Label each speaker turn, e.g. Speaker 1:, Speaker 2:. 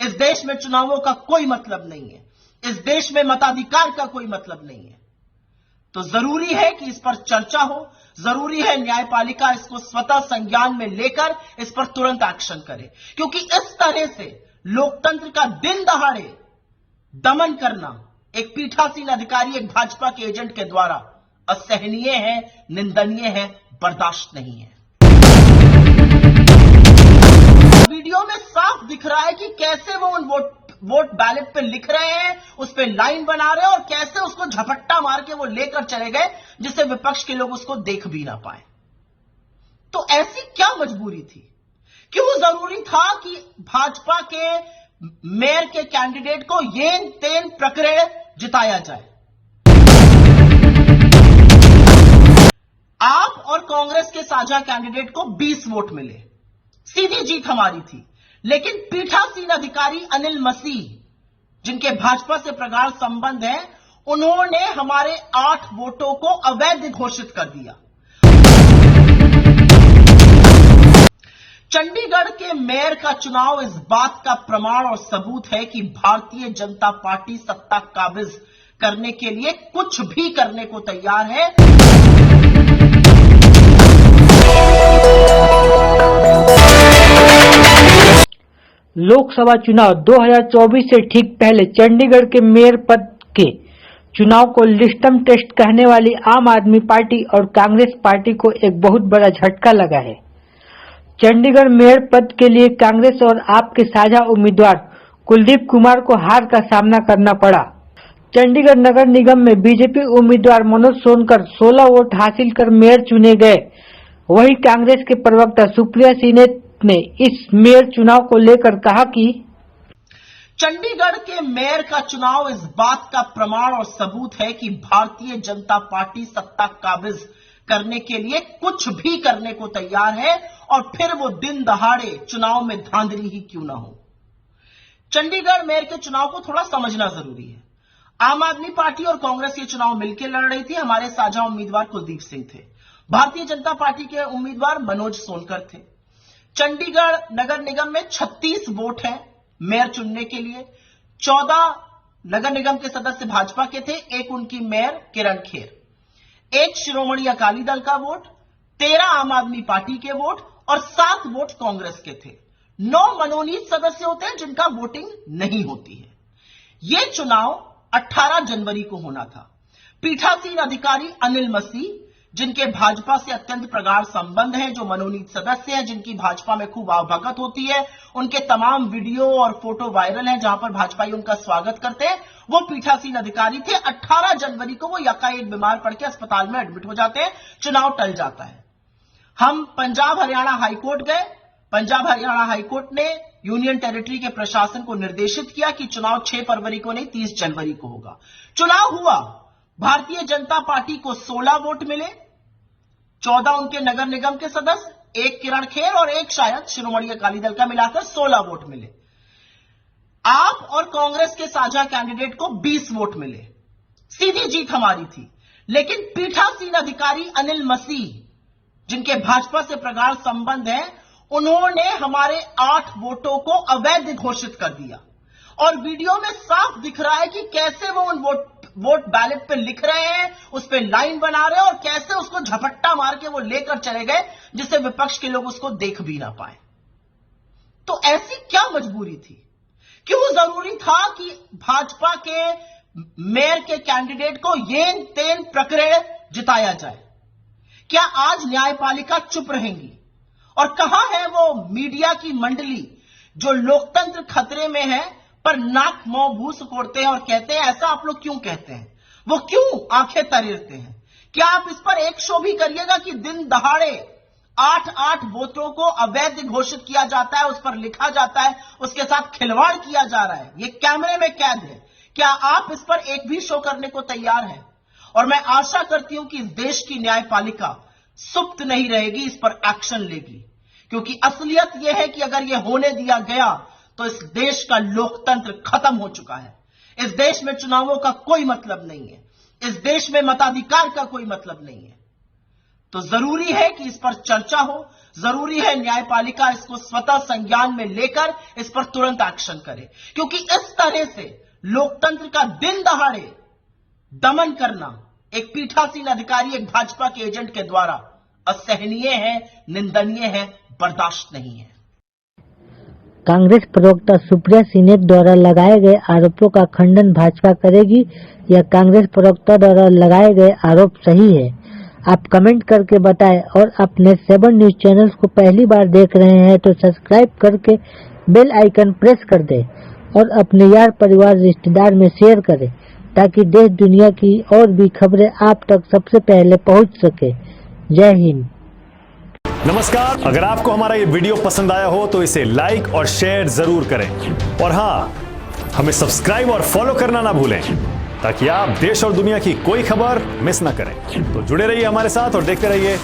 Speaker 1: इस देश में चुनावों का कोई मतलब नहीं है। इस देश में मताधिकार का कोई मतलब नहीं है। तो जरूरी है कि इस पर चर्चा हो, जरूरी है न्यायपालिका इसको स्वतः संज्ञान में लेकर इस पर तुरंत एक्शन करे, क्योंकि इस तरह से लोकतंत्र का दिन दहाड़े दमन करना एक पीठासीन अधिकारी, एक भाजपा के एजेंट के द्वारा असहनीय है, निंदनीय है, बर्दाश्त नहीं है। वीडियो में साफ दिख रहा है कि कैसे वो उन वोट बैलेट पे लिख रहे हैं, उस पे लाइन बना रहे हैं और कैसे उसको झपट्टा मार के वो लेकर चले गए जिससे विपक्ष के लोग उसको देख भी ना पाए। तो ऐसी क्या मजबूरी थी? क्यों जरूरी था कि भाजपा के मेयर के कैंडिडेट को येन तेन प्रकरण जिताया जाए? आप और कांग्रेस के साझा कैंडिडेट को 20 वोट मिले, सीधी जीत हमारी थी। लेकिन पीठासीन अधिकारी अनिल मसीह, जिनके भाजपा से प्रगाढ़ संबंध है, उन्होंने हमारे 8 वोटों को अवैध घोषित कर दिया। चंडीगढ़ के मेयर का चुनाव इस बात का प्रमाण और सबूत है कि भारतीय जनता पार्टी सत्ता काबिज करने के लिए कुछ भी करने को तैयार है।
Speaker 2: लोकसभा चुनाव 2024 से ठीक पहले चंडीगढ़ के मेयर पद के चुनाव को लिस्टम टेस्ट कहने वाली आम आदमी पार्टी और कांग्रेस पार्टी को एक बहुत बड़ा झटका लगा है। चंडीगढ़ मेयर पद के लिए कांग्रेस और आप के साझा उम्मीदवार कुलदीप कुमार को हार का सामना करना पड़ा। चंडीगढ़ नगर निगम में बीजेपी उम्मीदवार मनोज सोनकर 16 वोट हासिल कर मेयर चुने गए। वहीं कांग्रेस के प्रवक्ता सुप्रिया सिन्हा ने इस मेयर चुनाव को लेकर कहा कि
Speaker 1: चंडीगढ़ के मेयर का चुनाव इस बात का प्रमाण और सबूत है कि भारतीय जनता पार्टी सत्ता काबिज करने के लिए कुछ भी करने को तैयार है, और फिर वो दिन दहाड़े चुनाव में धांधली ही क्यों ना हो। चंडीगढ़ मेयर के चुनाव को थोड़ा समझना जरूरी है। आम आदमी पार्टी और कांग्रेस ये चुनाव मिलकर लड़ रही थी। हमारे साझा उम्मीदवार कुलदीप सिंह थे, भारतीय जनता पार्टी के उम्मीदवार मनोज सोनकर थे। चंडीगढ़ नगर निगम में 36 वोट हैं मेयर चुनने के लिए। 14 नगर निगम के सदस्य भाजपा के थे, एक उनकी मेयर किरण खेर, एक शिरोमणि अकाली दल का वोट, 13 आम आदमी पार्टी के वोट और 7 वोट कांग्रेस के थे। 9 मनोनीत सदस्य होते हैं जिनका वोटिंग नहीं होती है। यह चुनाव 18 जनवरी को होना था। पीठासीन अधिकारी अनिल मसीह, जिनके भाजपा से अत्यंत प्रगाढ़ संबंध है, जो मनोनीत सदस्य हैं, जिनकी भाजपा में खूब आवभगत होती है, उनके तमाम वीडियो और फोटो वायरल हैं जहां पर भाजपाई उनका स्वागत करते हैं, वो पीठासीन अधिकारी थे। 18 जनवरी को वो यकाएक बीमार पड़ के अस्पताल में एडमिट हो जाते हैं, चुनाव टल जाता है। हम पंजाब हरियाणा हाईकोर्ट गए। पंजाब हरियाणा हाईकोर्ट ने यूनियन टेरिटरी के प्रशासन को निर्देशित किया कि चुनाव 6 फरवरी को नहीं 30 जनवरी को होगा। चुनाव हुआ। भारतीय जनता पार्टी को 16 वोट मिले, 14 उनके नगर निगम के सदस्य, एक किरण खेर और एक शायद शिरोमणि अकाली दल का, मिलाकर 16 वोट मिले। आप और कांग्रेस के साझा कैंडिडेट को 20 वोट मिले, सीधी जीत हमारी थी। लेकिन पीठासीन अधिकारी अनिल मसीह, जिनके भाजपा से प्रगाढ़ संबंध है, उन्होंने हमारे 8 वोटों को अवैध घोषित कर दिया। और वीडियो में साफ दिख रहा है कि कैसे वो उन वोट बैलेट पे लिख रहे हैं, उस पे लाइन बना रहे हैं और कैसे उसको झपट्टा मार के वो लेकर चले गए जिससे विपक्ष के लोग उसको देख भी ना पाए। तो ऐसी क्या मजबूरी थी? क्यों जरूरी था कि भाजपा के मेयर के कैंडिडेट को येन तेन प्रकरण जिताया जाए? क्या आज न्यायपालिका चुप रहेंगी? और कहां है वो मीडिया की मंडली जो लोकतंत्र खतरे में है पर नाक मुंह भू सुकोड़ते हैं और कहते हैं ऐसा आप लोग क्यों कहते हैं? वो क्यों आंखें तरेरते हैं? क्या आप इस पर एक शो भी करिएगा कि दिन दहाड़े 8 वोटों को अवैध घोषित किया जाता है, उस पर लिखा जाता है, उसके साथ खिलवाड़ किया जा रहा है, ये कैमरे में कैद है। क्या आप इस पर एक भी शो करने को तैयार हैं? और मैं आशा करती हूं कि इस देश की न्यायपालिका सुप्त नहीं रहेगी, इस पर एक्शन लेगी, क्योंकि असलियत यह है कि अगर यह होने दिया गया तो इस देश का लोकतंत्र खत्म हो चुका है। इस देश में चुनावों का कोई मतलब नहीं है। इस देश में मताधिकार का कोई मतलब नहीं है। तो जरूरी है कि इस पर चर्चा हो, जरूरी है न्यायपालिका इसको स्वतः संज्ञान में लेकर इस पर तुरंत एक्शन करे, क्योंकि इस तरह से लोकतंत्र का दिन दहाड़े दमन करना एक पीठासीन अधिकारी, एक भाजपा के एजेंट के द्वारा असहनीय है, निंदनीय है, बर्दाश्त नहीं है।
Speaker 2: कांग्रेस प्रवक्ता सुप्रिया सिन्हा द्वारा लगाए गए आरोपों का खंडन भाजपा करेगी या कांग्रेस प्रवक्ता द्वारा लगाए गए आरोप सही है? आप कमेंट करके बताएं और अपने 7 न्यूज चैनल्स को पहली बार देख रहे हैं तो सब्सक्राइब करके बेल आइकन प्रेस कर दें और अपने यार परिवार रिश्तेदार में शेयर करें ताकि देश दुनिया की और भी खबरें आप तक सबसे पहले पहुंच सके। जय हिंद।
Speaker 3: नमस्कार, अगर आपको हमारा ये वीडियो पसंद आया हो तो इसे लाइक और शेयर जरूर करें और हाँ, हमें सब्सक्राइब और फॉलो करना ना भूलें ताकि आप देश और दुनिया की कोई खबर मिस ना करें। तो जुड़े रहिए हमारे साथ और देखते रहिए